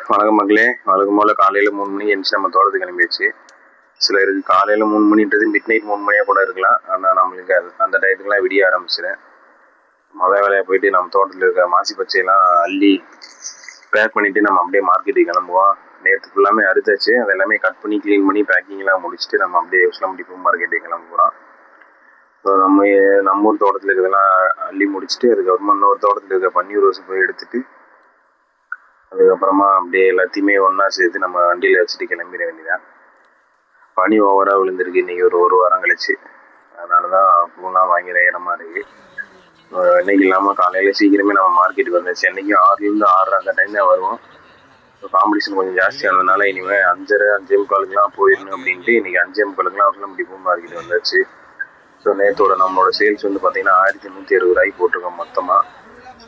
வணக்கம் மக்களே. வழக்கம் போல் காலையில் 3 மணிக்கு எழுந்துச்சு நம்ம தோட்டத்துக்கு கிளம்பியாச்சு. சிலருக்கு காலையில் 3 மணின்றது மிட் நைட் 3 மணியாக கூட இருக்கலாம். ஆனால் நம்மளுக்கு அந்த டயத்துக்குலாம் விடிய ஆரம்பிச்சிடும். வேலையாக போயிட்டு நம்ம தோட்டத்தில் இருக்க மாசி பச்சையெல்லாம் அள்ளி பேக் பண்ணிவிட்டு நம்ம அப்படியே மார்க்கெட்டுக்கு கிளம்புவோம். நேற்று ஃபுல்லாமே அறுத்தாச்சு. அது எல்லாமே கட் பண்ணி க்ளீன் பண்ணி பேக்கிங்லாம் முடிச்சுட்டு நம்ம அப்படியே உசிலம்பட்டி பூ மார்க்கெட்டுக்கு கிளம்ப போகிறோம். நம்ம ஊர் தோட்டத்தில் இருக்கிறதெல்லாம் அள்ளி முடிச்சுட்டு அதுக்கப்புறமா இன்னொரு தோட்டத்தில் இருக்க பன்னீர் ரோஸ் போய் எடுத்துகிட்டு அதுக்கப்புறமா அப்படியே எல்லாத்தையுமே ஒன்றா சேர்த்து நம்ம வண்டியில் வச்சுட்டு கிளம்பிட வேண்டியதான். பனி ஓவராக விழுந்திருக்கு இன்றைக்கி ஒரு வாரம் கழிச்சு. அதனால தான் பூலாம் வாங்கி நேரமாக இருக்குது. இன்றைக்கி இல்லாமல் காலையில் சீக்கிரமே நம்ம மார்க்கெட்டுக்கு வந்துச்சு. இன்றைக்கி 6லேருந்து 6:30 அந்த டைம் தான் வருவோம். காம்படிஷன் கொஞ்சம் ஜாஸ்தியானதுனால இனிமேல் 5:30 போயிடணும் அப்படின்ட்டு இன்றைக்கி 5:45 உசிலம்பட்டி பூ மார்க்கெட் வந்தாச்சு. ஸோ நேற்றோட நம்மளோட சேல்ஸ் வந்து பார்த்திங்கன்னா 1160 ரூபாய்க்கு போட்டிருக்கோம் மொத்தமாக.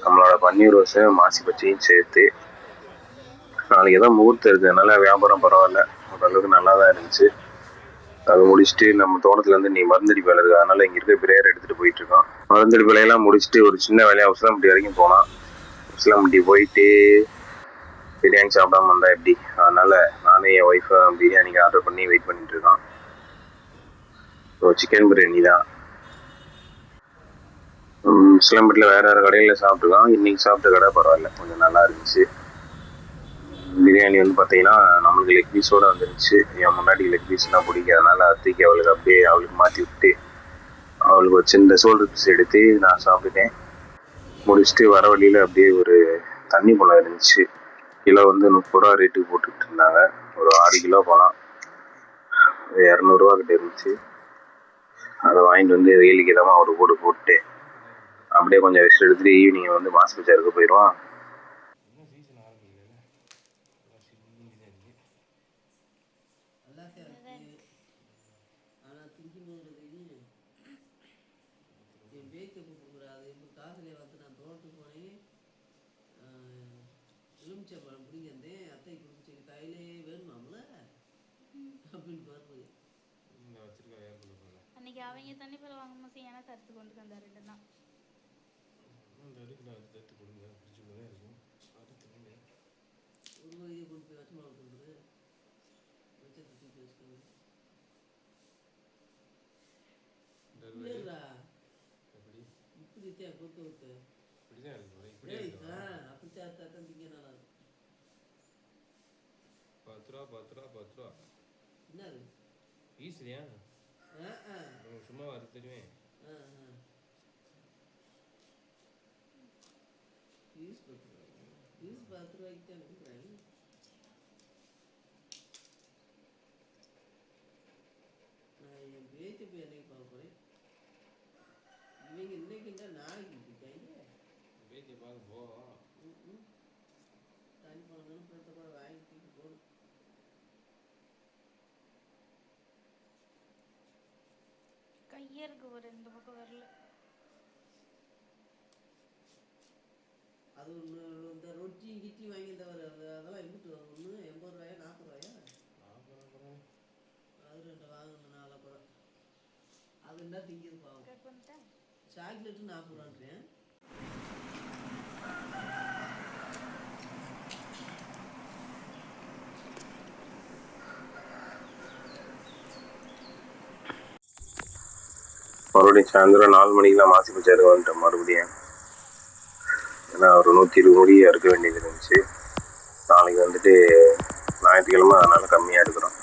நம்மளோட பன்னீர் ரோஸு மாசி பச்சையும் சேர்த்து. நாளைக்கு தான் முகூர்த்தம் இருக்கிறதுனால வியாபாரம் பரவாயில்ல, ஓரளவுக்கு நல்லா தான் இருந்துச்சு. அது முடிச்சுட்டு நம்ம தோட்டத்துலேருந்து நீ மருந்தடிப்பு வேலை இருக்குது, அதனால் இங்கே இருக்க பிரேயர் எடுத்துகிட்டு போயிட்டுருக்கோம். மருந்தடிப்பு வேலையெல்லாம் முடிச்சுட்டு ஒரு சின்ன வேலையாக உசிலம்பட்டி வரைக்கும் போனால் உசிலம்பட்டி போயிட்டு பிரியாணி சாப்பிடாம இருந்தால் எப்படி, அதனால் நானும் என் ஒய்ஃபை பிரியாணிக்கு ஆர்டர் பண்ணி வெயிட் பண்ணிட்டுருக்கோம். ஸோ சிக்கன் பிரியாணி தான். உசிலம்பட்டியில் வேறு கடையில் சாப்பிட்ருக்கோம். இன்றைக்கி சாப்பிட்ட கடை பரவாயில்ல, கொஞ்சம் நல்லா இருந்துச்சு. பிரியாணி வந்து பார்த்தீங்கன்னா நம்மளுக்கு லெக் பீஸோடு வந்துருந்துச்சு. என் முன்னாடி லெக் பீஸ்லாம் பிடிக்காதனால அத்தைக்கு அவளுக்கு மாற்றி விட்டு அவளுக்கு ஒரு சின்ன ஷோல்டர் பீஸ் எடுத்து நான் சாப்பிட்டுட்டேன். முடிச்சுட்டு வர வழியில் அப்படியே ஒரு தண்ணி பழம் இருந்துச்சு. கிலோ வந்து 30 ரூபா ரேட்டுக்கு போட்டுக்கிட்டு இருந்தாங்க. ஒரு 6 கிலோ பழம் 200 கிட்ட இருந்துச்சு. அதை வாங்கிட்டு வந்து வெயிலுக்கு இதமாக ஒரு போட்டு அப்படியே கொஞ்சம் ரெஸ்ட் எடுத்துகிட்டு ஈவினிங் வந்து மாசி பஜாருக்கு போயிடுவோம். எலுமிச்சம்பழம் பிடிங்க அத்தை குடிச்சு கையிலே வேணுமாம்ல அப்படின்னு பாருங்க. அன்னைக்கு அவங்க தண்ணி பழம் வாங்கும்போது எனக்கு அறுத்து கொண்டு வந்தா 2 நாள் ஒரு வழியை கொண்டு போய் வச்சு மாவு கொண்டு வச்சத்தை தூக்கி வச்சுக்கோங்க. இப்படித்தான் கொத்து ஊத்து அப்படித்தான் திங்க நல்லா இருக்கும். 10 ரூபா என்னது ஈஸியா சும்மா வர தெரியுமே. பீஸ் 10 ரூபாய்க்கு தான் கொடுக்குறாங்க. நான் என் பேச்சு போய் என்னைக்கு பார்க்க போகிறேன். இவங்க இன்னைக்குண்டா நாளைக்கு இருக்காங்க. பேச்சு பார்க்க போ. தனி பழம் பழத்தை கூட வாங்கி தூக்கி போடும். கையே இருக்கு, ஒரு 2 பக்கம் வரல. அது ஒன்று இந்த ரொட்டியும் கிட்டியும் வாங்கி தவிர அதெல்லாம் எங்கிட்டு வரும்? ஒன்று 80 ரூபாயா 40 ரூபாயா? அது 2 வாங்கணும் 4 அப்புறம். அது என்ன திங்கிறது பாவம். சாக்லேட்டு 40 ரூபான்றேன். மறுபடியும் சாயந்தரம் 4 மணிக்கெலாம் மாசி பஜாருக்கு வந்துட்டேன் மறுபடியும். ஏன்னா ஒரு 120 முடி அறுக்க வேண்டியது இருந்துச்சு. நாளைக்கு வந்துட்டு ஞாயிற்றுக்கிழமை, அதனால் கம்மியாக இருக்கிறோம்.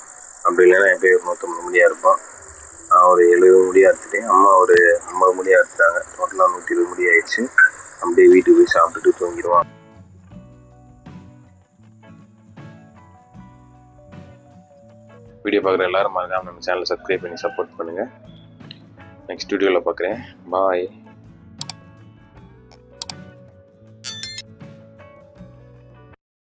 அப்படி இல்லைன்னா எப்போயும் ஒரு 150 முடியாக இருப்போம். நான் ஒரு 70 முடியாக அறுத்துட்டேன். அம்மா ஒரு 50 முடியாக அறுத்துட்டாங்க. டோட்டலாக 120 முடி ஆயிடுச்சு. அப்படியே வீட்டுக்கு போய் சாப்பிட்டுட்டு தூங்கிடுவான். வீடியோ பார்க்குற எல்லாரும் மறக்காம நம்ம சேனலை சப்ஸ்கிரைப் பண்ணி சப்போர்ட் பண்ணுங்கள். நெக்ஸ்ட் வீடியோவில் பார்க்குறேன். பாய்.